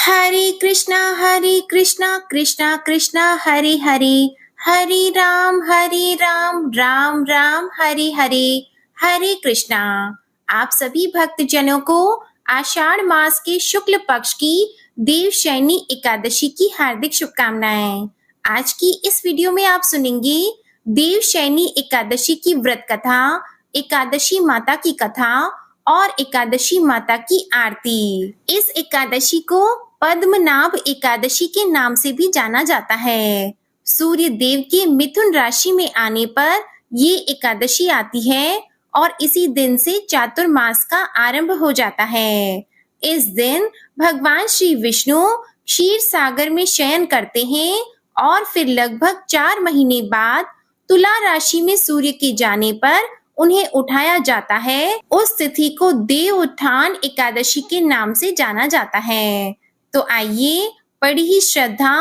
हरे कृष्णा कृष्णा कृष्णा हरे हरे, हरे राम राम राम हरे हरे। हरे कृष्णा। आप सभी भक्तजनों को आषाढ़ मास के शुक्ल पक्ष की देवशयनी एकादशी की हार्दिक शुभकामनाएं। आज की इस वीडियो में आप सुनेंगे देवशयनी एकादशी की व्रत कथा, एकादशी माता की कथा और एकादशी माता की आरती। इस एकादशी को पद्मनाभ एकादशी के नाम से भी जाना जाता है। सूर्य देव के मिथुन राशि में आने पर ये एकादशी आती है और इसी दिन से चातुर्मास का आरंभ हो जाता है। इस दिन भगवान श्री विष्णु क्षीर सागर में शयन करते हैं और फिर लगभग 4 महीने बाद तुला राशि में सूर्य के जाने पर उन्हें उठाया जाता है। उस तिथि को देव उत्थान एकादशी के नाम से जाना जाता है। तो आइए बड़ी ही श्रद्धा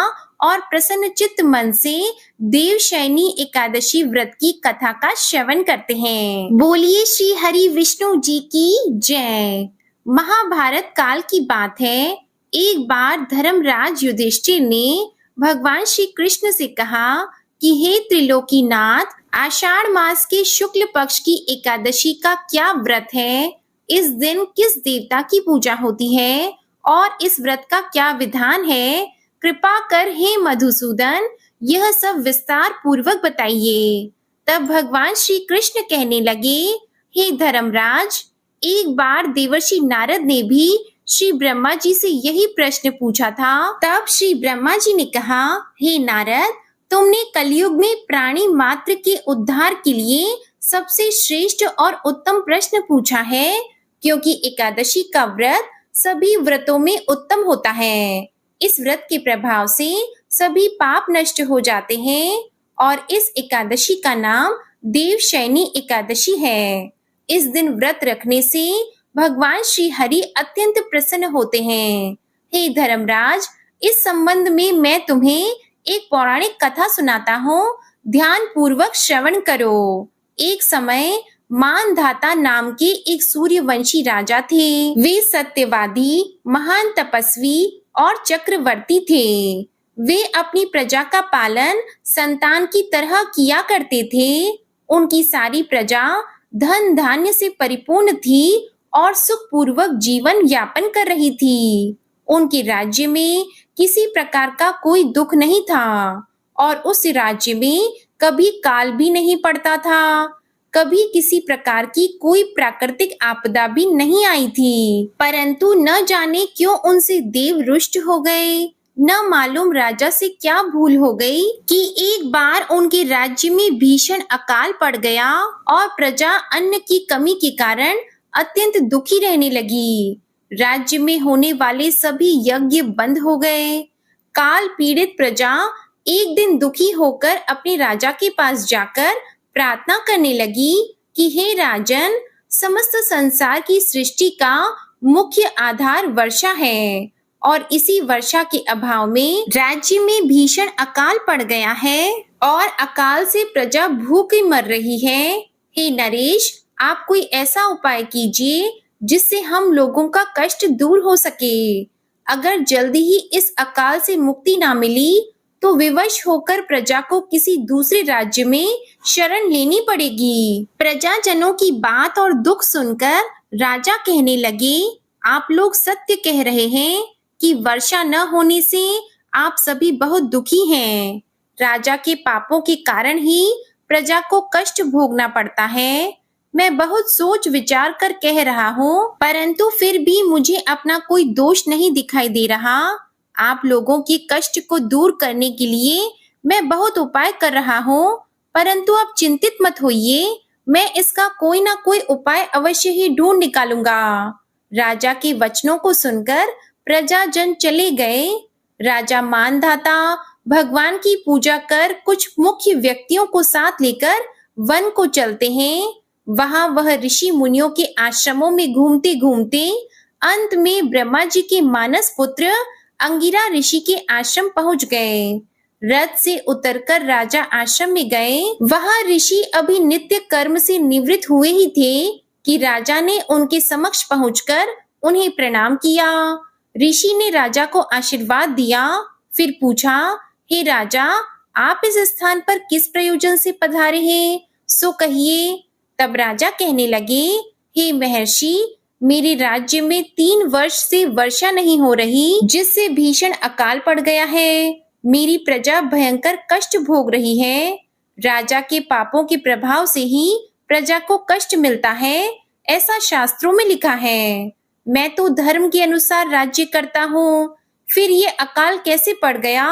और प्रसन्न चित्त मन से देवशयनी एकादशी व्रत की कथा का श्रवण करते हैं। बोलिए श्री हरि विष्णु जी की जय। महाभारत काल की बात है। एक बार धर्मराज युधिष्ठिर ने भगवान श्री कृष्ण से कहा कि हे त्रिलोकीनाथ, आषाढ़ मास के शुक्ल पक्ष की एकादशी का क्या व्रत है? इस दिन किस देवता की पूजा होती है और इस व्रत का क्या विधान है? कृपा कर हे मधुसूदन, यह सब विस्तार पूर्वक बताइए। तब भगवान श्री कृष्ण कहने लगे, हे धर्मराज, एक बार देवर्षि नारद ने भी श्री ब्रह्मा जी से यही प्रश्न पूछा था। तब श्री ब्रह्मा जी ने कहा, हे नारद, तुमने कलयुग में प्राणी मात्र के उद्धार के लिए सबसे श्रेष्ठ और उत्तम प्रश्न पूछा है, क्योंकि एकादशी का व्रत सभी व्रतों में उत्तम होता है। इस व्रत के प्रभाव से सभी पाप नष्ट हो जाते हैं और इस एकादशी का नाम देवशयनी एकादशी है। इस दिन व्रत रखने से भगवान श्री हरि अत्यंत प्रसन्न होते हैं। हे धर्मराज, इस संबंध में मैं तुम्हें एक पौराणिक कथा सुनाता हूँ, ध्यान पूर्वक श्रवण करो। एक समय मानधाता नाम के एक सूर्यवंशी राजा थे। वे सत्यवादी, महान तपस्वी और चक्रवर्ती थे। वे अपनी प्रजा का पालन संतान की तरह किया करते थे। उनकी सारी प्रजा धन धान्य से परिपूर्ण थी और सुखपूर्वक जीवन यापन कर रही थी। उनके राज्य में किसी प्रकार का कोई दुख नहीं था और उस राज्य में कभी काल भी नहीं पड़ता था। कभी किसी प्रकार की कोई प्राकृतिक आपदा भी नहीं आई थी। परंतु न जाने क्यों उनसे देव रुष्ट हो गए। न मालूम राजा से क्या भूल हो गई कि एक बार उनके राज्य में भीषण अकाल पड़ गया और प्रजा अन्न की कमी के कारण अत्यंत दुखी रहने लगी। राज्य में होने वाले सभी यज्ञ बंद हो गए। काल पीड़ित प्रजा एक दिन दुखी होकर अपने राजा के पास जाकर प्रार्थना करने लगी कि हे राजन, समस्त संसार की सृष्टि का मुख्य आधार वर्षा है और इसी वर्षा के अभाव में राज्य में भीषण अकाल पड़ गया है और अकाल से प्रजा भूखे मर रही है। हे नरेश, आप कोई ऐसा उपाय कीजिए जिससे हम लोगों का कष्ट दूर हो सके। अगर जल्दी ही इस अकाल से मुक्ति ना मिली तो विवश होकर प्रजा को किसी दूसरे राज्य में शरण लेनी पड़ेगी। प्रजाजनों की बात और दुख सुनकर राजा कहने लगे, आप लोग सत्य कह रहे हैं कि वर्षा न होने से आप सभी बहुत दुखी हैं। राजा के पापों के कारण ही प्रजा को कष्ट भोगना पड़ता है। मैं बहुत सोच विचार कर कह रहा हूँ, परंतु फिर भी मुझे अपना कोई दोष नहीं दिखाई दे रहा। आप लोगों के कष्ट को दूर करने के लिए मैं बहुत उपाय कर रहा हूँ, परंतु आप चिंतित मत होइए, मैं इसका कोई ना कोई उपाय अवश्य ही ढूंढ निकालूंगा। राजा के वचनों को सुनकर प्रजाजन चले गए। राजा मानधाता भगवान की पूजा कर कुछ मुख्य व्यक्तियों को साथ लेकर वन को चलते हैं। वहां वह ऋषि मुनियों के आश्रमों में घूमते घूमते अंत में ब्रह्मा जी के मानस पुत्र अंगिरा ऋषि के आश्रम पहुंच गए। रथ से उतरकर राजा आश्रम में गए। वहां ऋषि अभी नित्य कर्म से निवृत्त हुए ही थे कि राजा ने उनके समक्ष पहुंचकर उन्हें प्रणाम किया। ऋषि ने राजा को आशीर्वाद दिया, फिर पूछा, हे राजा, आप इस स्थान पर किस प्रयोजन से पधारे हैं, सो कहिए। तब राजा कहने लगे, हे महर्षि, मेरे राज्य में 3 वर्ष से वर्षा नहीं हो रही, जिससे भीषण अकाल पड़ गया है। मेरी प्रजा भयंकर कष्ट भोग रही है। राजा के पापों के प्रभाव से ही प्रजा को कष्ट मिलता है, ऐसा शास्त्रों में लिखा है। मैं तो धर्म के अनुसार राज्य करता हूँ, फिर ये अकाल कैसे पड़ गया,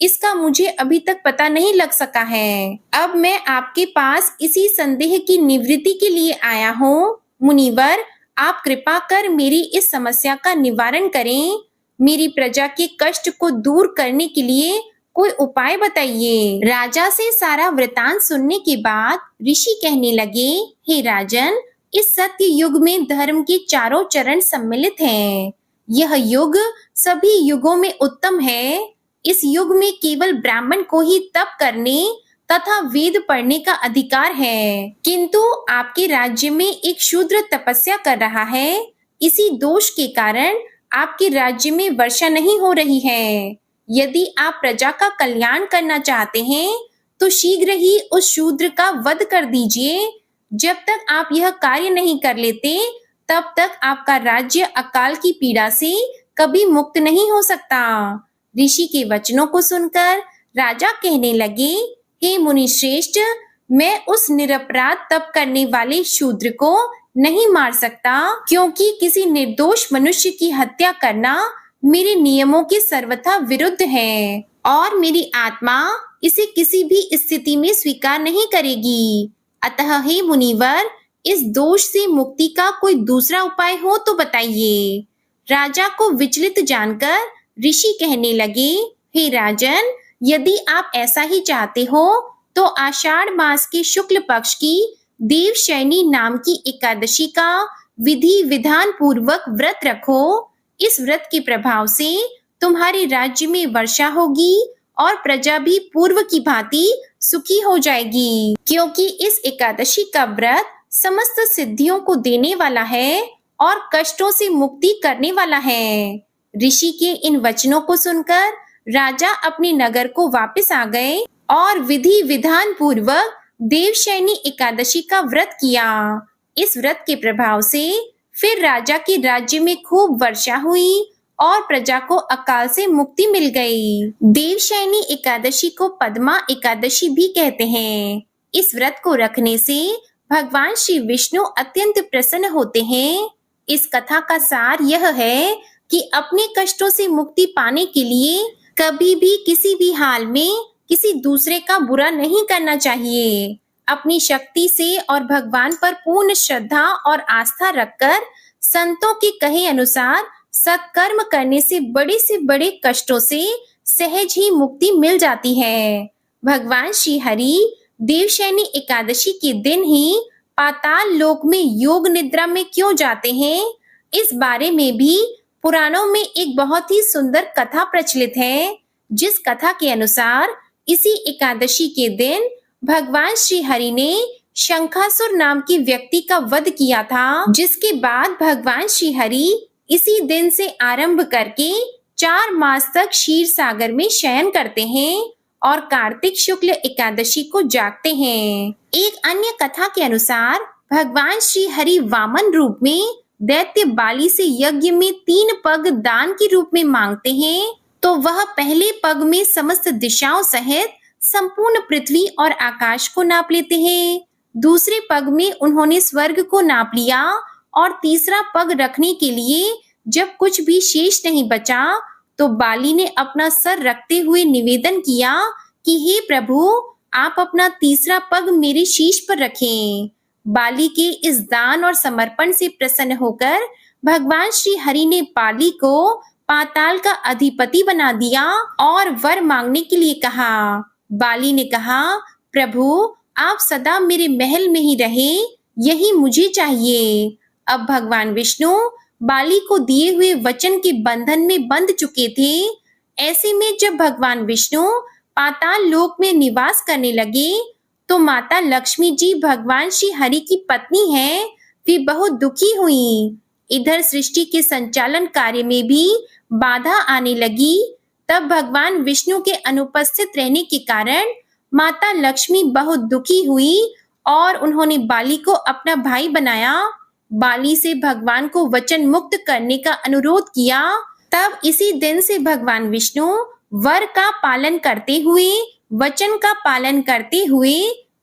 इसका मुझे अभी तक पता नहीं लग सका है। अब मैं आपके पास इसी संदेह की निवृत्ति के लिए आया हूँ। मुनिवर, आप कृपा कर मेरी इस समस्या का निवारण करें। मेरी प्रजा के कष्ट को दूर करने के लिए कोई उपाय बताइए। राजा से सारा वृतांत सुनने के बाद ऋषि कहने लगे, हे राजन, इस सत्य युग में धर्म के चारों चरण सम्मिलित हैं। यह युग सभी युगों में उत्तम है। इस युग में केवल ब्राह्मण को ही तप करने तथा वेद पढ़ने का अधिकार है, किंतु आपके राज्य में एक शूद्र तपस्या कर रहा है। इसी दोष के कारण आपके राज्य में वर्षा नहीं हो रही है। यदि आप प्रजा का कल्याण करना चाहते हैं, तो शीघ्र ही उस शूद्र का वध कर दीजिए। जब तक आप यह कार्य नहीं कर लेते, तब तक आपका राज्य अकाल की पीड़ा से कभी मुक्त नहीं हो सकता। ऋषि के वचनों को सुनकर राजा कहने लगे, हे मुनि श्रेष्ठ, मैं उस निरपराध तप करने वाले शूद्र को नहीं मार सकता, क्योंकि किसी निर्दोष मनुष्य की हत्या करना मेरे नियमों के सर्वथा विरुद्ध है और मेरी आत्मा इसे किसी भी स्थिति में स्वीकार नहीं करेगी। अतः हे मुनिवर, इस दोष से मुक्ति का कोई दूसरा उपाय हो तो बताइए। राजा को विचलित जानकर ऋषि कहने लगे, हे राजन, यदि आप ऐसा ही चाहते हो तो आषाढ़ मास के शुक्ल पक्ष की देवशयनी नाम की एकादशी का विधि विधान पूर्वक व्रत रखो। इस व्रत के प्रभाव से तुम्हारे राज्य में वर्षा होगी और प्रजा भी पूर्व की भांति सुखी हो जाएगी, क्योंकि इस एकादशी का व्रत समस्त सिद्धियों को देने वाला है और कष्टों से मुक्ति करने वाला है। ऋषि के इन वचनों को सुनकर राजा अपने नगर को वापस आ गए और विधि विधान पूर्वक देवशयनी एकादशी का व्रत किया। इस व्रत के प्रभाव से फिर राजा के राज्य में खूब वर्षा हुई और प्रजा को अकाल से मुक्ति मिल गई। देवशयनी एकादशी को पद्मा एकादशी भी कहते हैं। इस व्रत को रखने से भगवान श्री विष्णु अत्यंत प्रसन्न होते हैं। इस कथा का सार यह है कि अपने कष्टों से मुक्ति पाने के लिए कभी भी किसी भी हाल में किसी दूसरे का बुरा नहीं करना चाहिए। अपनी शक्ति से और भगवान पर पूर्ण श्रद्धा और आस्था रखकर संतों के कहे अनुसार सत्कर्म करने से बड़े कष्टों से सहज ही मुक्ति मिल जाती है। भगवान श्री हरि देवशयनी एकादशी के दिन ही पाताल लोक में योग निद्रा में क्यों जाते हैं, इस बारे में भी पुराणों में एक बहुत ही सुंदर कथा प्रचलित है। जिस कथा के अनुसार इसी एकादशी के दिन भगवान श्री हरि ने शंखासुर नाम के व्यक्ति का वध किया था, जिसके बाद भगवान श्री हरि इसी दिन से आरंभ करके 4 मास तक क्षीर सागर में शयन करते हैं और कार्तिक शुक्ल एकादशी को जागते हैं। एक अन्य कथा के अनुसार भगवान श्री हरि वामन रूप में दैत्य बाली से यज्ञ में 3 पग दान के रूप में मांगते हैं, तो वह पहले पग में समस्त दिशाओं सहित संपूर्ण पृथ्वी और आकाश को नाप लेते हैं। दूसरे पग में उन्होंने स्वर्ग को नाप लिया और तीसरा पग रखने के लिए जब कुछ भी शेष नहीं बचा, तो बाली ने अपना सर रखते हुए निवेदन किया कि हे प्रभु, आप अपना तीसरा पग मेरे शीश पर रखें। बाली के इस दान और समर्पण से प्रसन्न होकर भगवान श्री हरि ने बाली को पाताल का अधिपति बना दिया और वर मांगने के लिए कहा। बाली ने कहा, प्रभु, आप सदा मेरे महल में ही रहे, यही मुझे चाहिए। अब भगवान विष्णु बाली को दिए हुए वचन के बंधन में बंध चुके थे। ऐसे में जब भगवान विष्णु पाताल लोक में निवास करने लगे, तो माता लक्ष्मी जी भगवान श्री हरि की पत्नी हैं, वे बहुत दुखी हुई। इधर सृष्टि के संचालन कार्य में भी बाधा आने लगी, तब भगवान विष्णु के अनुपस्थित रहने के कारण माता लक्ष्मी बहुत दुखी हुई और उन्होंने बाली को अपना भाई बनाया। बाली से भगवान को वचन मुक्त करने का अनुरोध किया। तब इसी दिन से भगवान विष्णु वर का पालन करते हुए, वचन का पालन करते हुए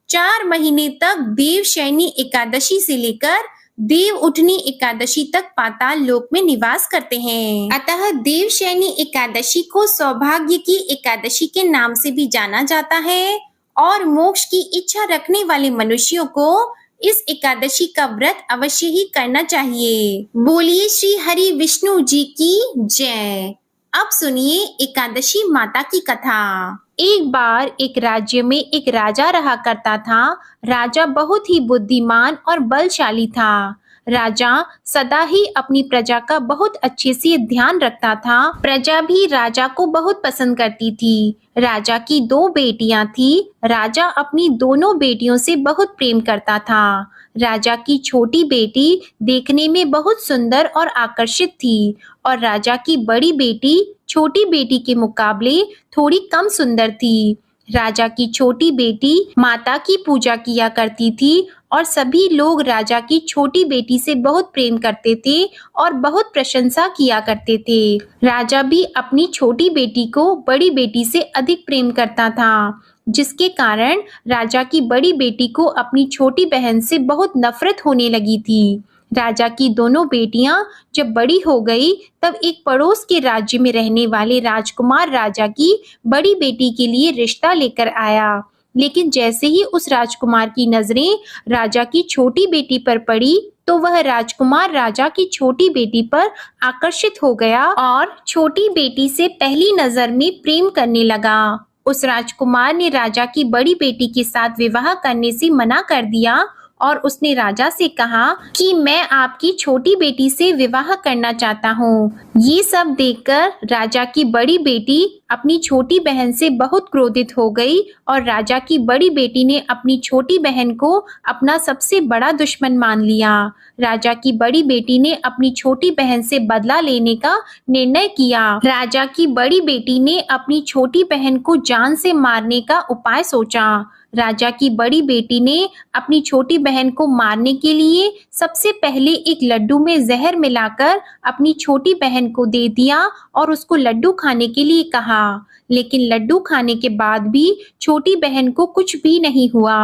4 महीने तक देवशयनी एकादशी से लेकर देव उठनी एकादशी तक पाताल लोक में निवास करते हैं। अतः देवशयनी एकादशी को सौभाग्य की एकादशी के नाम से भी जाना जाता है और मोक्ष की इच्छा रखने वाले मनुष्यों को इस एकादशी का व्रत अवश्य ही करना चाहिए। बोलिए श्री हरि विष्णु जी की जय। अब सुनिए एकादशी माता की कथा। एक बार एक राज्य में एक राजा रहा करता था। राजा बहुत ही बुद्धिमान और बलशाली था। राजा सदा ही अपनी प्रजा का बहुत अच्छे से ध्यान रखता था। प्रजा भी राजा को बहुत पसंद करती थी। राजा की 2 बेटियां थी। राजा अपनी दोनों बेटियों से बहुत प्रेम करता था। राजा की छोटी बेटी देखने में बहुत सुंदर और आकर्षित थी और राजा की बड़ी बेटी छोटी बेटी के मुकाबले थोड़ी कम सुंदर थी। राजा की छोटी बेटी माता की पूजा किया करती थी और सभी लोग राजा की छोटी बेटी से बहुत प्रेम करते थे और बहुत प्रशंसा किया करते थे। राजा भी अपनी छोटी बेटी को बड़ी बेटी से अधिक प्रेम करता था, जिसके कारण राजा की बड़ी बेटी को अपनी छोटी बहन से बहुत नफरत होने लगी थी। राजा की दोनों बेटियां जब बड़ी हो गई, तब एक पड़ोस के राज्य में रहने वाले राजकुमार राजा की बड़ी बेटी के लिए रिश्ता लेकर आया। लेकिन जैसे ही उस राजकुमार की नजरें राजा की छोटी बेटी पर पड़ी, तो वह राजकुमार राजा की छोटी बेटी पर आकर्षित हो गया और छोटी बेटी से पहली नजर में प्रेम करने लगा। उस राजकुमार ने राजा की बड़ी बेटी के साथ विवाह करने से मना कर दिया और उसने राजा से कहा कि मैं आपकी छोटी बेटी से विवाह करना चाहता हूँ। ये सब देखकर राजा की बड़ी बेटी अपनी छोटी बहन से बहुत क्रोधित हो गई और राजा की बड़ी बेटी ने अपनी छोटी बहन को अपना सबसे बड़ा दुश्मन मान लिया। राजा की बड़ी बेटी ने अपनी छोटी बहन से बदला लेने का निर्णय किया। राजा की बड़ी बेटी ने अपनी छोटी बहन को जान से मारने का उपाय सोचा। राजा की बड़ी बेटी ने अपनी छोटी बहन को मारने के लिए सबसे पहले एक लड्डू में जहर मिलाकर अपनी छोटी बहन को दे दिया और उसको लड्डू खाने के लिए कहा। लेकिन लड्डू खाने के बाद भी छोटी बहन को कुछ भी नहीं हुआ।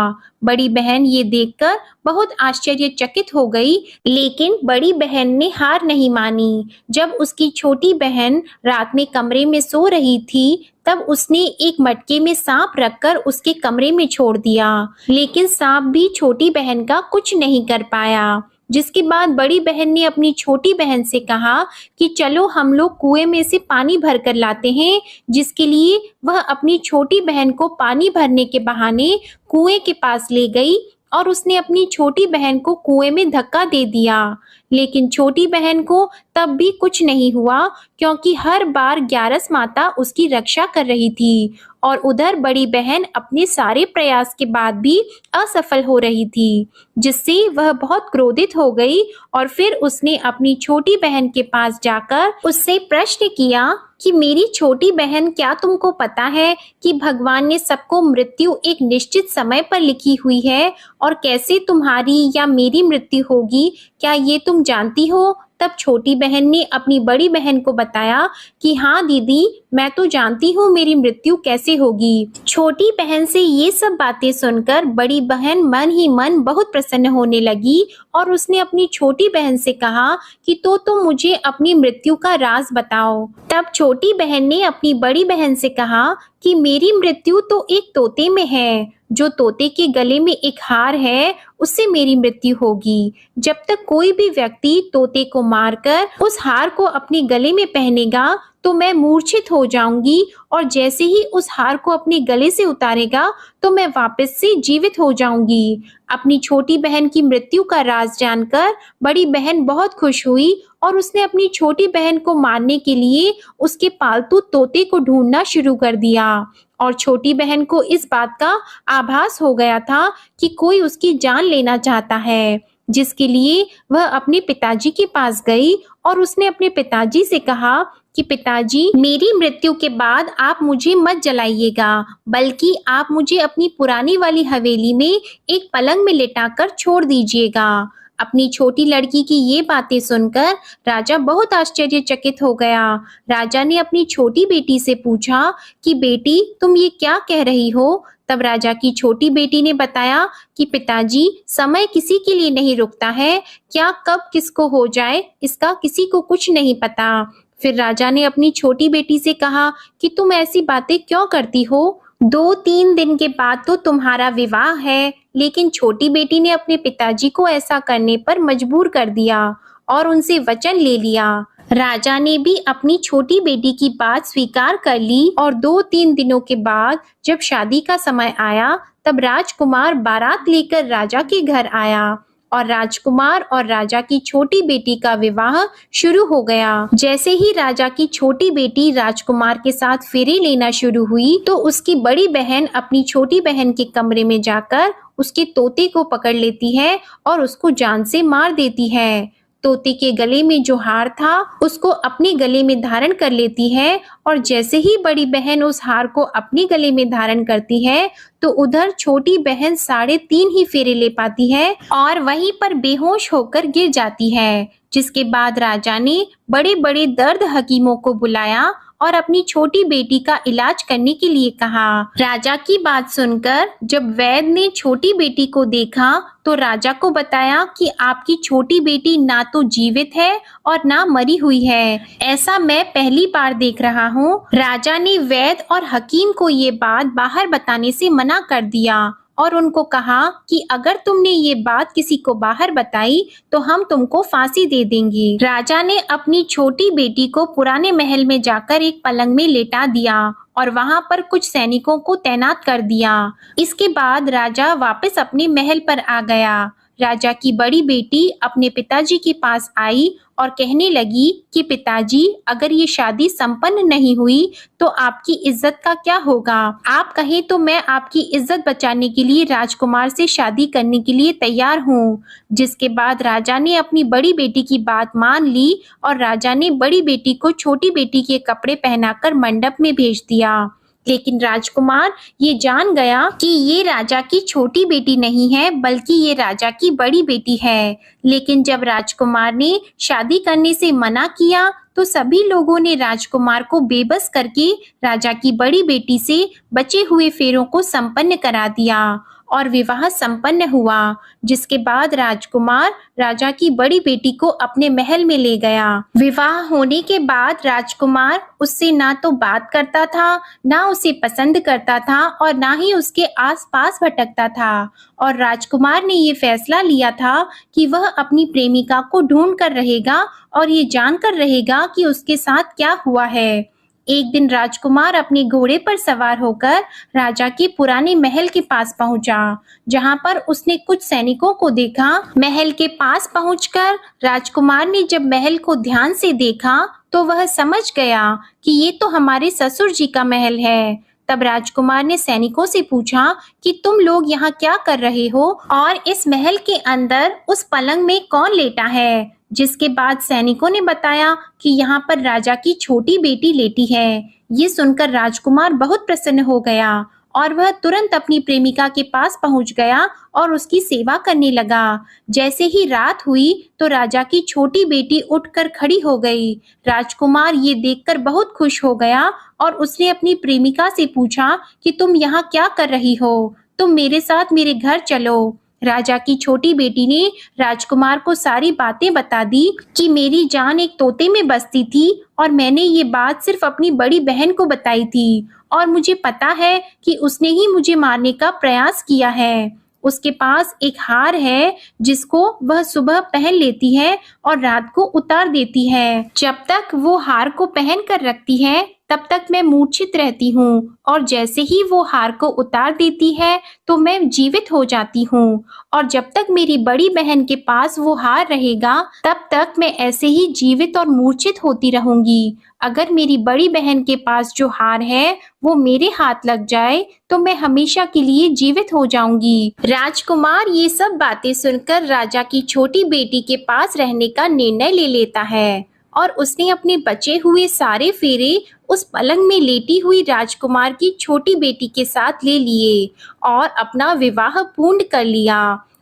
बड़ी बहन ये देखकर बहुत आश्चर्यचकित हो गई, लेकिन बड़ी बहन ने हार नहीं मानी। जब उसकी छोटी बहन रात में कमरे में सो रही थी, तब उसने एक मटके में सांप रखकर उसके कमरे में छोड़ दिया, लेकिन सांप भी छोटी बहन का कुछ नहीं कर पाया। जिसके बाद बड़ी बहन ने अपनी छोटी बहन से कहा कि चलो हम लोग कुएं में से पानी भर कर लाते हैं, जिसके लिए वह अपनी छोटी बहन को पानी भरने के बहाने कुएं के पास ले गई और उसने अपनी छोटी बहन को कुएं में धक्का दे दिया। लेकिन छोटी बहन को तब भी कुछ नहीं हुआ, क्योंकि हर बार ग्यारस माता उसकी रक्षा कर रही थी और उधर बड़ी बहन अपने सारे प्रयास के बाद भी असफल हो रही थी, जिससे वह बहुत क्रोधित हो गई और फिर उसने अपनी छोटी बहन के पास जाकर उससे प्रश्न किया कि मेरी छोटी बहन, क्या तुमको पता है कि भगवान ने सबको मृत्यु एक निश्चित समय पर लिखी हुई है और कैसे तुम्हारी या मेरी मृत्यु होगी, क्या ये तुम जानती हो? तब छोटी बहन ने अपनी बड़ी बहन को बताया कि हाँ दीदी, मैं तो जानती हूँ मेरी मृत्यु कैसे होगी। छोटी बहन से ये सब बातें सुनकर बड़ी बहन मन ही मन बहुत प्रसन्न होने लगी और उसने अपनी छोटी बहन से कहा कि तो तुम मुझे अपनी मृत्यु का राज बताओ। तब छोटी बहन ने अपनी बड़ी बहन से कहा कि मेरी मृत्यु तो एक तोते में है। जो तोते के गले में एक हार है, उससे मेरी मृत्यु होगी। जब तक कोई भी व्यक्ति तोते को मारकर उस हार को अपने गले में पहनेगा, तो मैं मूर्छित हो जाऊंगी और जैसे ही उस हार को अपने गले से उतारेगा, तो मैं वापस से जीवित हो जाऊंगी। अपनी छोटी बहन की मृत्यु का राज जानकर बड़ी बहन बहुत खुश हुई और उसने अपनी छोटी बहन को मारने के लिए उसके पालतू तोते को ढूंढना शुरू कर दिया। और छोटी बहन को इस बात का आभास हो गया था कि कोई उसकी जान लेना चाहता है, जिसके लिए वह अपने पिताजी के पास गई और उसने अपने पिताजी से कहा कि पिताजी, मेरी मृत्यु के बाद आप मुझे मत जलाइएगा, बल्कि आप मुझे अपनी पुरानी वाली हवेली में एक पलंग में लिटाकर छोड़ दीजिएगा। अपनी छोटी लड़की की ये बातें सुनकर राजा बहुत आश्चर्यचकित हो गया। राजा ने अपनी छोटी बेटी से पूछा कि बेटी, तुम ये क्या कह रही हो? तब राजा की छोटी बेटी ने बताया कि पिताजी, समय किसी के लिए नहीं रुकता है, क्या कब किसको हो जाए इसका किसी को कुछ नहीं पता। फिर राजा ने अपनी छोटी बेटी से कहा कि तुम ऐसी बातें क्यों करती हो? 2-3 दिन के बाद तो तुम्हारा विवाह है। लेकिन छोटी बेटी ने अपने पिताजी को ऐसा करने पर मजबूर कर दिया और उनसे वचन ले लिया। राजा ने भी अपनी छोटी बेटी की बात स्वीकार कर ली और 2-3 दिनों के बाद जब शादी का समय आया, तब राजकुमार बारात लेकर राजा के घर आया और राजकुमार और राजा की छोटी बेटी का विवाह शुरू हो गया। जैसे ही राजा की छोटी बेटी राजकुमार के साथ फेरे लेना शुरू हुई, तो उसकी बड़ी बहन अपनी छोटी बहन के कमरे में जाकर उसके तोते को पकड़ लेती है और उसको जान से मार देती है। तोते के गले में जो हार था उसको अपने गले में धारण कर लेती है और जैसे ही बड़ी बहन उस हार को अपने गले में धारण करती है, तो उधर छोटी बहन 3.5 ही फेरे ले पाती है और वहीं पर बेहोश होकर गिर जाती है। जिसके बाद राजा ने बड़े बड़े दर्द हकीमों को बुलाया और अपनी छोटी बेटी का इलाज करने के लिए कहा। राजा की बात सुनकर जब वैद्य ने छोटी बेटी को देखा, तो राजा को बताया कि आपकी छोटी बेटी ना तो जीवित है और ना मरी हुई है। ऐसा मैं पहली बार देख रहा हूँ। राजा ने वैद्य और हकीम को ये बात बाहर बताने से मना कर दिया और उनको कहा कि अगर तुमने ये बात किसी को बाहर बताई तो हम तुमको फांसी दे देंगे। राजा ने अपनी छोटी बेटी को पुराने महल में जाकर एक पलंग में लेटा दिया और वहां पर कुछ सैनिकों को तैनात कर दिया। इसके बाद राजा वापस अपने महल पर आ गया। राजा की बड़ी बेटी अपने पिताजी के पास आई और कहने लगी कि पिताजी, अगर ये शादी संपन्न नहीं हुई तो आपकी इज्जत का क्या होगा? आप कहें तो मैं आपकी इज्जत बचाने के लिए राजकुमार से शादी करने के लिए तैयार हूँ। जिसके बाद राजा ने अपनी बड़ी बेटी की बात मान ली और राजा ने बड़ी बेटी को छोटी बेटी के कपड़े पहनाकर मंडप में भेज दिया। लेकिन राजकुमार ये जान गया कि ये राजा की छोटी बेटी नहीं है, बल्कि ये राजा की बड़ी बेटी है। लेकिन जब राजकुमार ने शादी करने से मना किया, तो सभी लोगों ने राजकुमार को बेबस करके राजा की बड़ी बेटी से बचे हुए फेरों को संपन्न करा दिया और विवाह संपन्न हुआ। जिसके बाद राजकुमार राजा की बड़ी बेटी को अपने महल में ले गया। विवाह होने के बाद राजकुमार उससे ना तो बात करता था, ना उसे पसंद करता था और ना ही उसके आसपास भटकता था। और राजकुमार ने ये फैसला लिया था कि वह अपनी प्रेमिका को ढूंढ कर रहेगा और ये जानकर रहेगा कि उसके साथ क्या हुआ है। एक दिन राजकुमार अपने घोड़े पर सवार होकर राजा के पुराने महल के पास पहुंचा, जहां पर उसने कुछ सैनिकों को देखा। महल के पास पहुंचकर राजकुमार ने जब महल को ध्यान से देखा, तो वह समझ गया कि ये तो हमारे ससुर जी का महल है। तब राजकुमार ने सैनिकों से पूछा कि तुम लोग यहाँ क्या कर रहे हो और इस महल के अंदर उस पलंग में कौन लेटा है? जिसके बाद सैनिकों ने बताया कि यहाँ पर राजा की छोटी बेटी लेटी है। ये सुनकर राजकुमार बहुत प्रसन्न हो गया और वह तुरंत अपनी प्रेमिका के पास पहुंच गया और उसकी सेवा करने लगा। जैसे ही रात हुई तो राजा की छोटी बेटी उठकर खड़ी हो गई। राजकुमार ये देखकर बहुत खुश हो गया और उसने अपनी प्रेमिका से पूछा कि तुम यहाँ क्या कर रही हो? तुम मेरे साथ मेरे घर चलो। राजा की छोटी बेटी ने राजकुमार को सारी बातें बता दी कि मेरी जान एक तोते में बसती थी और मैंने ये बात सिर्फ अपनी बड़ी बहन को बताई थी और मुझे पता है कि उसने ही मुझे मारने का प्रयास किया है। उसके पास एक हार है जिसको वह सुबह पहन लेती है और रात को उतार देती है। जब तक वो हार को पहन कर रखती है तब तक मैं मूर्छित रहती हूँ और जैसे ही वो हार को उतार देती है तो मैं जीवित हो जाती हूँ और जब तक मेरी बड़ी बहन के पास वो हार रहेगा तब तक मैं ऐसे ही जीवित और मूर्छित होती रहूंगी। अगर मेरी बड़ी बहन के पास जो हार है वो मेरे हाथ लग जाए तो मैं हमेशा के लिए जीवित हो जाऊंगी। राजकुमार ये सब बातें सुनकर राजा की छोटी बेटी के पास रहने का निर्णय ले लेता है और उसने अपने बचे हुए सारे फेरे उस पलंग में लेटी हुई राजकुमार की छोटी बेटी के साथ ले लिए और अपना विवाह पूर्ण कर लिया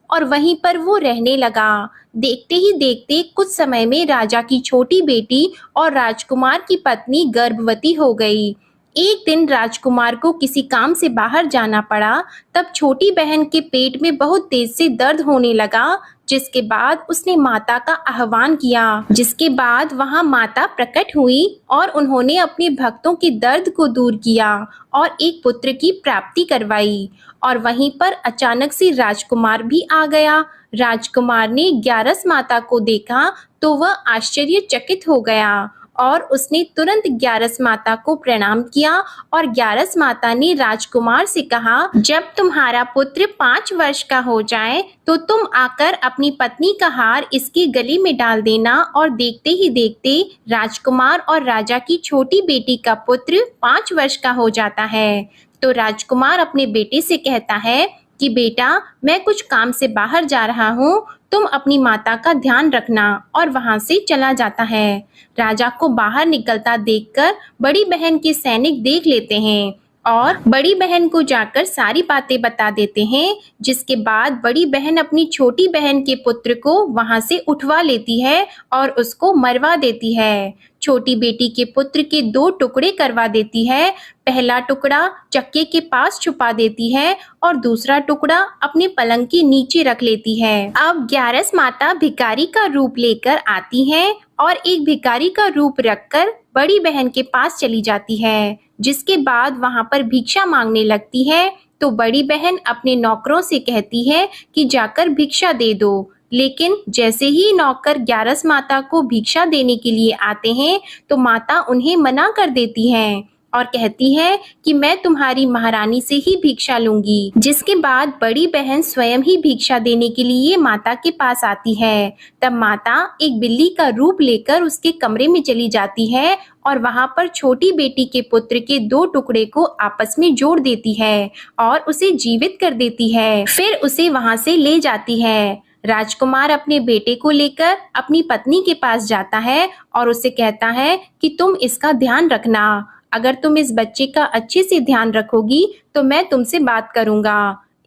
और वहीं पर वो रहने लगा। देखते ही देखते कुछ समय में राजा की छोटी बेटी और राजकुमार की पत्नी गर्भवती हो गई। एक दिन राजकुमार को किसी काम से बाहर जाना पड़ा। तब छोटी बहन के पेट में बहुत तेज से दर्द होने लगा, जिसके बाद उसने माता का आह्वान किया। जिसके बाद वहां माता प्रकट हुई और उन्होंने अपने भक्तों के दर्द को दूर किया और एक पुत्र की प्राप्ति करवाई। और वहीं पर अचानक से राजकुमार भी आ गया। राजकुमार ने ग्यारस माता को देखा तो वह आश्चर्यचकित हो गया और उसने तुरंत ग्यारस माता को प्रणाम किया और ग्यारस माता ने राजकुमार से कहा, जब तुम्हारा पुत्र 5 वर्ष का हो जाए तो तुम आकर अपनी पत्नी का हार इसके गले में डाल देना। और देखते ही देखते राजकुमार और राजा की छोटी बेटी का पुत्र 5 वर्ष का हो जाता है। तो राजकुमार अपने बेटे से कहता है कि बेटा, मैं कुछ काम से बाहर जा रहा हूँ, तुम अपनी माता का ध्यान रखना, और वहां से चला जाता है। राजा को बाहर निकलता देखकर बड़ी बहन के सैनिक देख लेते हैं और बड़ी बहन को जाकर सारी बातें बता देते हैं। जिसके बाद बड़ी बहन अपनी छोटी बहन के पुत्र को वहां से उठवा लेती है और उसको मरवा देती है। छोटी बेटी के पुत्र के 2 टुकड़े करवा देती है। पहला टुकड़ा चक्के के पास छुपा देती है और दूसरा टुकड़ा अपने पलंग के नीचे रख लेती है। अब ग्यारस माता भिखारी का रूप लेकर आती है और एक भिखारी का रूप रखकर बड़ी बहन के पास चली जाती है। जिसके बाद वहां पर भिक्षा मांगने लगती है। तो बड़ी बहन अपने नौकरों से कहती है कि जाकर भिक्षा दे दो। लेकिन जैसे ही नौकर ग्यारस माता को भिक्षा देने के लिए आते हैं तो माता उन्हें मना कर देती हैं और कहती है कि मैं तुम्हारी महारानी से ही भिक्षा लूंगी। जिसके बाद बड़ी बहन स्वयं ही भिक्षा देने के लिए माता के पास आती है। तब माता एक बिल्ली का रूप लेकर उसके कमरे में चली जाती है और वहां पर छोटी बेटी के पुत्र के 2 टुकड़े को आपस में जोड़ देती है और उसे जीवित कर देती है। फिर उसे वहां से ले जाती है। राजकुमार अपने बेटे को लेकर अपनी पत्नी के पास जाता है और उसे कहता है कि तुम इसका ध्यान रखना। अगर तुम इस बच्चे का अच्छे से ध्यान रखोगी तो मैं तुमसे बात करूंगा।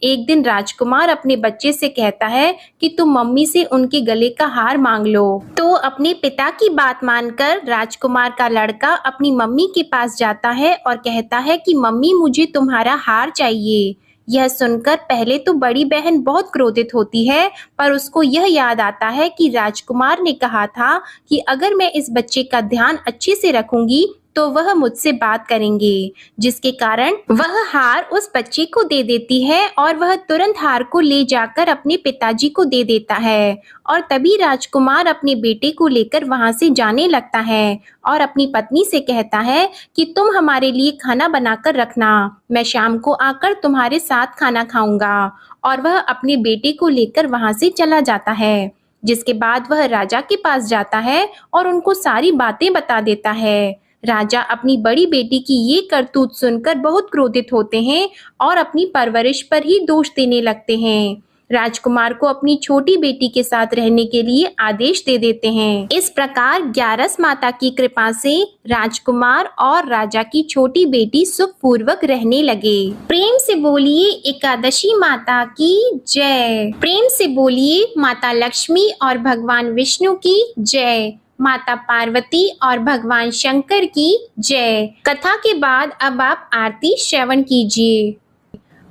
एक दिन राजकुमार अपने बच्चे से कहता है कि तुम मम्मी से उनके गले का हार मांग लो। तो अपने पिता की बात मानकर राजकुमार का लड़का अपनी मम्मी के पास जाता है और कहता है कि मम्मी, मुझे तुम्हारा हार चाहिए। यह सुनकर पहले तो बड़ी बहन बहुत क्रोधित होती है, पर उसको यह याद आता है कि राजकुमार ने कहा था कि अगर मैं इस बच्चे का ध्यान अच्छे से रखूंगी तो वह मुझसे बात करेंगे। जिसके कारण वह हार उस बच्चे को दे देती है और वह तुरंत हार को ले जाकर अपने पिताजी को दे देता है। और तभी राजकुमार अपने बेटे को लेकर वहां से जाने लगता है और अपनी पत्नी से कहता है कि तुम हमारे लिए खाना बनाकर रखना, मैं शाम को आकर तुम्हारे साथ खाना खाऊंगा। और वह अपने बेटे को लेकर वहां से चला जाता है। जिसके बाद वह राजा के पास जाता है और उनको सारी बातें बता देता है। राजा अपनी बड़ी बेटी की ये करतूत सुनकर बहुत क्रोधित होते हैं और अपनी परवरिश पर ही दोष देने लगते हैं। राजकुमार को अपनी छोटी बेटी के साथ रहने के लिए आदेश दे देते हैं। इस प्रकार ग्यारस माता की कृपा से राजकुमार और राजा की छोटी बेटी सुखपूर्वक रहने लगे। प्रेम से बोलिए एकादशी माता की जय। प्रेम से बोलिए माता लक्ष्मी और भगवान विष्णु की जय। माता पार्वती और भगवान शंकर की जय। कथा के बाद अब आप आरती श्रवण कीजिए।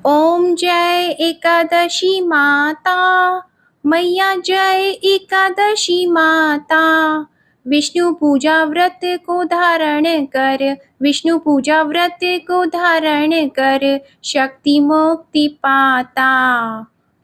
ओम जय एकादशी माता मैया, जय एकादशी माता। विष्णु पूजा व्रत को धारण कर, विष्णु पूजा व्रत को धारण कर, शक्ति मुक्ति पाता।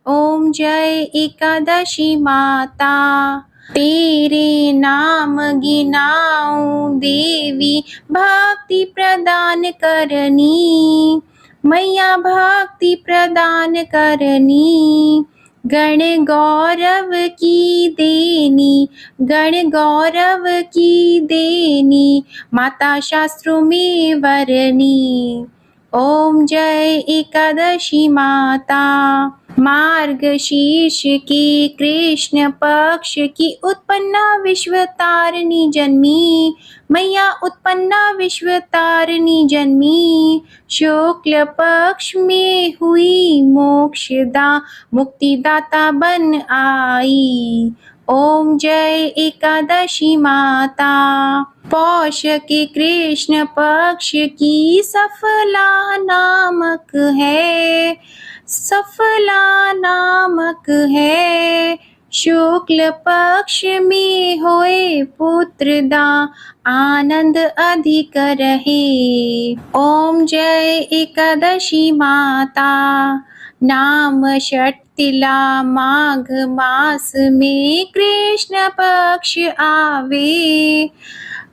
ओम जय एकादशी माता। तेरे नाम गिनाऊं देवी, भक्ति प्रदान करनी, मैया भक्ति प्रदान करनी। गण गौरव की देनी, गण गौरव की देनी, माता शास्त्रों में वरनी। ओम जय एकादशी माता। मार्गशीर्ष की कृष्ण पक्ष की उत्पन्ना विश्व तारिणी जन्मी, मैया उत्पन्ना विश्व तारिणी जन्मी। शुक्ल पक्ष में हुई मोक्षदा मुक्तिदाता बन आई। ओम जय एकादशी माता। पौष के कृष्ण पक्ष की सफला नामक है, सफला नामक है। शुक्ल पक्ष में होए पुत्रदा आनंद अधिक रहे। ओम जय एकादशी माता। नाम षटतिला माघ मास में कृष्ण पक्ष आवे,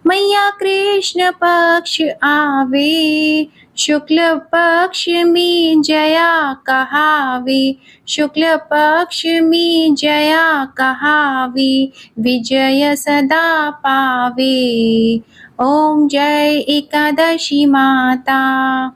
मैया कृष्ण पक्ष आवे। शुक्ल पक्ष में जया कहावे, शुक्ल पक्ष में जया कहावे, विजय सदा पावे। ओम जय एकादशी माता।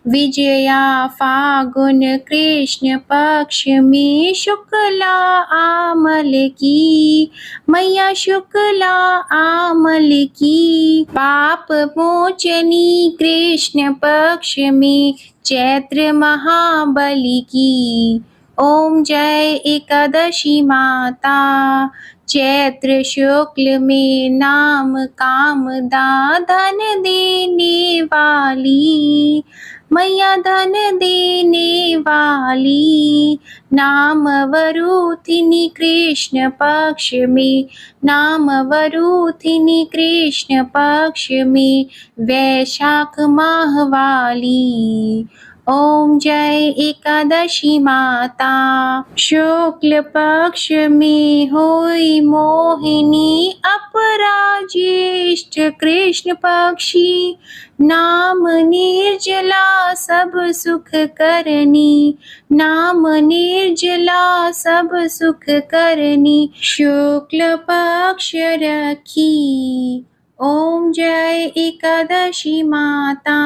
विजया फागुन कृष्ण पक्ष में शुक्ला आमल की, मैया शुक्ला आमल की। पाप मोचनी कृष्ण पक्ष में चैत्र महाबली की। ओम जय एकादशी माता। चैत्र शुक्ल में नाम कामदा धन देने वाली, मैया धन देने वाली। नाम वरूथिनी कृष्ण पक्ष में, नाम वरूथिनी कृष्ण पक्ष में वैशाख माह वाली। ओम जय एकादशी माता। शुक्ल पक्ष में होई मोहिनी अपराजिष्ट कृष्ण पक्षी। नाम निर्जला सब सुख करनी, नाम निर्जला सब सुख करनी। शुक्ल पक्ष रखी। ओम जय एकादशी माता।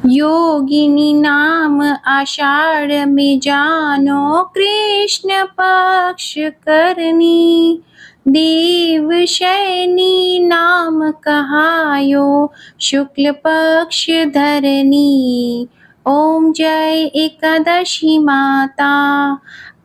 योगिनी नाम आषाढ़ में जानो कृष्ण पक्ष करनी। देवशयनी नाम कहायो शुक्ल पक्ष धरनी। ओम जय एकादशी माता।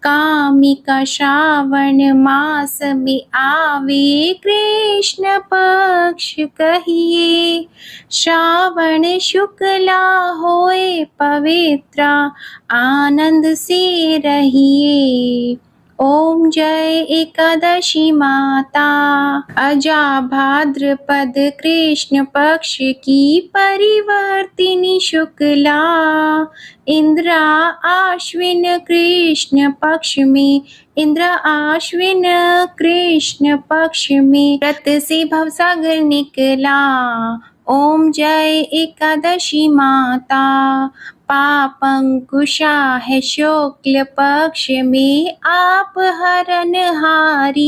कामिका श्रावण मास में आवे कृष्ण पक्ष कहिए। श्रावण शुक्ला होए पवित्रा आनंद से रहिए। ओम जय एकादशी माता। अजा भाद्रपद कृष्ण पक्ष की परिवर्तिनी शुक्ला। इंद्रा आश्विन कृष्ण पक्ष में, इंद्र आश्विन कृष्ण पक्ष में व्रत से भवसागर निकला। ओम जय एकादशी माता। पापंकुशा है शुक्ल पक्ष में आप हरनहारी।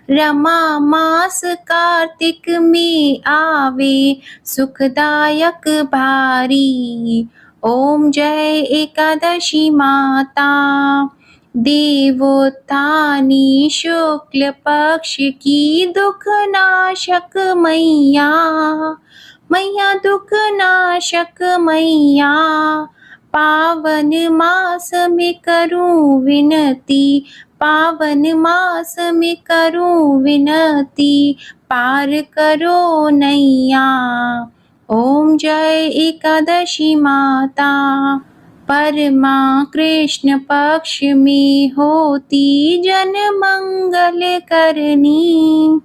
रमा मास कार्तिक में आवे सुखदायक भारी। ओम जय एकादशी माता। देवोत्थानी शुक्ल पक्ष की दुख नाशक मैया, मैया दुख नाशक मैया। पावन मास में करूं विनती, पावन मास में करूं विनती, पार करो नैया। ओम जय एकादशी माता। परमा कृष्ण पक्ष में होती जन मंगल करनी,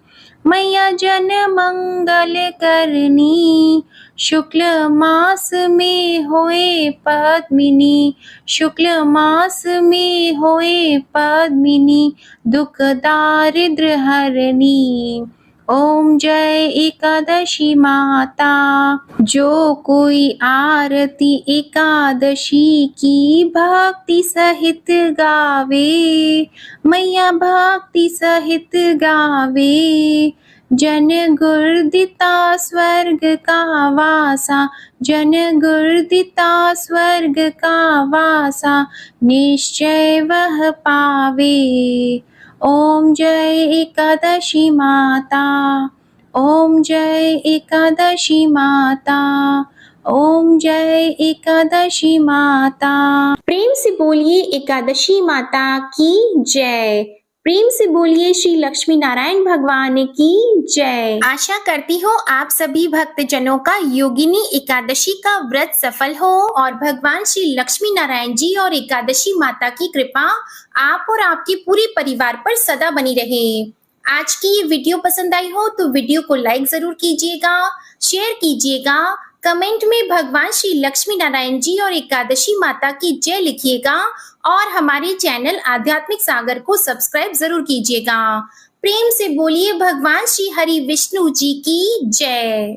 मैया जन मंगल करनी। शुक्ल मास में होए पद्मिनी, शुक्ल मास में होए पद्मिनी, दुख दारिद्र हरनी। ओम जय एकादशी माता। जो कोई आरती एकादशी की भक्ति सहित गावे, मैया भक्ति सहित गावे। जन गुर्दिता स्वर्ग का वासा, जन गुर्दिता स्वर्ग का वासा, निश्चय वह पावे। ओम जय एकादशी माता, ओम जय एकादशी माता, ओम जय एकादशी माता। प्रेम से बोलिए एकादशी माता की जय। प्रेम से बोलिए श्री लक्ष्मी नारायण भगवान की जय। आशा करती हूँ आप सभी भक्तजनों का योगिनी एकादशी का व्रत सफल हो और भगवान श्री लक्ष्मी नारायण जी और एकादशी माता की कृपा आप और आपके पूरे परिवार पर सदा बनी रहे। आज की ये वीडियो पसंद आई हो तो वीडियो को लाइक जरूर कीजिएगा, शेयर कीजिएगा, कमेंट में भगवान श्री लक्ष्मी नारायण जी और एकादशी माता की जय लिखिएगा और हमारे चैनल आध्यात्मिक सागर को सब्सक्राइब जरूर कीजिएगा। प्रेम से बोलिए भगवान श्री हरि विष्णु जी की जय।